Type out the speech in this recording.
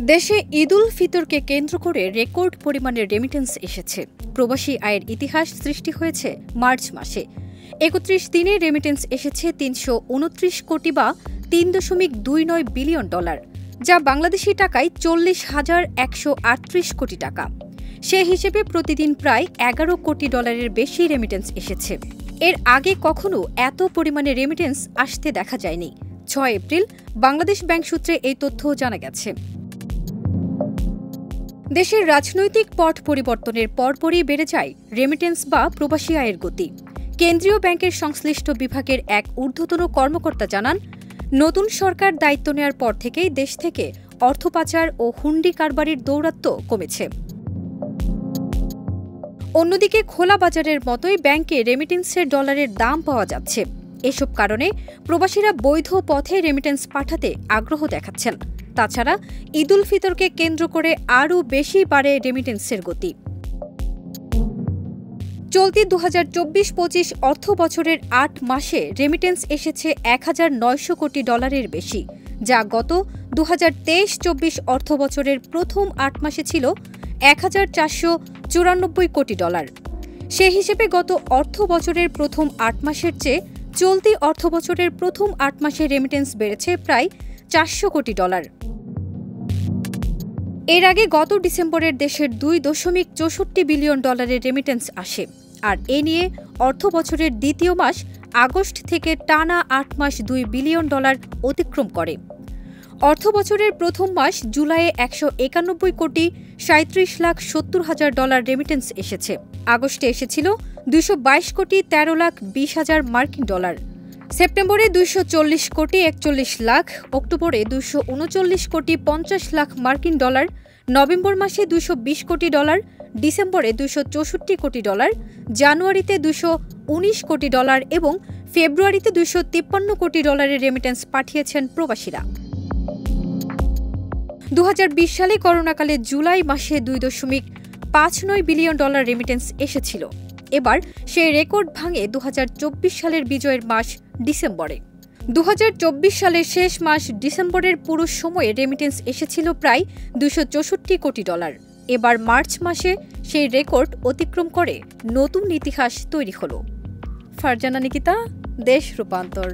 দেশে ঈদ উল ফিতরকে কেন্দ্র করে রেকর্ড পরিমাণের রেমিটেন্স এসেছে। প্রবাসী আয়ের ইতিহাস সৃষ্টি হয়েছে মার্চ মাসে। ৩১ দিনে রেমিটেন্স এসেছে ৩২৯ কোটি বা $৩.29 বিলিয়ন, যা বাংলাদেশি টাকায় ৪০,১৩৮ কোটি টাকা। সে হিসেবে প্রতিদিন প্রায় $১১ কোটি বেশি রেমিটেন্স এসেছে। এর আগে কখনো এত পরিমাণে রেমিটেন্স আসতে দেখা যায়নি। ৬ এপ্রিল বাংলাদেশ ব্যাংক সূত্রে এই তথ্য জানা গেছে। দেশের রাজনৈতিক পট পরিবর্তনের পরপরই বেড়ে যায় রেমিটেন্স বা প্রবাসী আয়ের গতি। কেন্দ্রীয় ব্যাংকের সংশ্লিষ্ট বিভাগের এক ঊর্ধ্বতন কর্মকর্তা জানান, নতুন সরকার দায়িত্ব নেওয়ার পর থেকেই দেশ থেকে অর্থ পাচার ও হুন্ডি কারবারির দৌরাত্ম্য কমেছে। অন্যদিকে খোলা বাজারের মতোই ব্যাংকে রেমিটেন্সের ডলারের দাম পাওয়া যাচ্ছে। এসব কারণে প্রবাসীরা বৈধ পথে রেমিটেন্স পাঠাতে আগ্রহ দেখাচ্ছেন। তাছাড়া ঈদ উল ফিতরকে কেন্দ্র করে আরও বেশি বাড়ে রেমিটেন্সের গতি। চলতি ২০২৪-২৫ অর্থ বছরের ৮ মাসে রেমিটেন্স এসেছে $১,৯০০ কোটি বেশি, যা গত ২০২৩-২৪ অর্থ বছরের প্রথম ৮ মাসে ছিল $১,৪৯৪ কোটি। সে হিসেবে গত অর্থ বছরের প্রথম ৮ মাসের চেয়ে চলতি অর্থ বছরের প্রথম ৮ মাসে রেমিটেন্স বেড়েছে প্রায় $৪০০ কোটি। এর আগে গত ডিসেম্বরের দেশের $২.৬৪ বিলিয়ন রেমিটেন্স আসে। আর এ নিয়ে অর্থ বছরের দ্বিতীয় মাস আগস্ট থেকে টানা ৮ মাস $২ বিলিয়ন অতিক্রম করে। অর্থ বছরের প্রথম মাস জুলাইয়ে $১৯১ কোটি ৩৭,৭০,০০০ রেমিটেন্স এসেছে। আগস্টে এসেছিল $২২২ কোটি ১৩,২০,০০০ মার্কিন ডলার। সেপ্টেম্বরে $২৪০ কোটি ৪১ লাখ, অক্টোবরে $২৩৯ কোটি ৫০ লাখ মার্কিন ডলার, নভেম্বর মাসে $২২০ কোটি, ডিসেম্বরে $২৬৪ কোটি, জানুয়ারিতে $২১৯ কোটি এবং ফেব্রুয়ারিতে $২৫৩ কোটি রেমিটেন্স পাঠিয়েছেন প্রবাসীরা। ২০২০ সালে করোনাকালে জুলাই মাসে $২.৫৯ বিলিয়ন রেমিটেন্স এসেছিল। এবার সেই রেকর্ড ভাঙে ২০২৪ সালের বিজয়ের মাস ডিসেম্বরে। ২০২৪ সালের শেষ মাস ডিসেম্বরের পুরো সময়ে রেমিটেন্স এসেছিল প্রায় $২৬৪ কোটি। এবার মার্চ মাসে সেই রেকর্ড অতিক্রম করে নতুন ইতিহাস তৈরি হল। ফারজানা নিকিতা, দেশ রূপান্তর।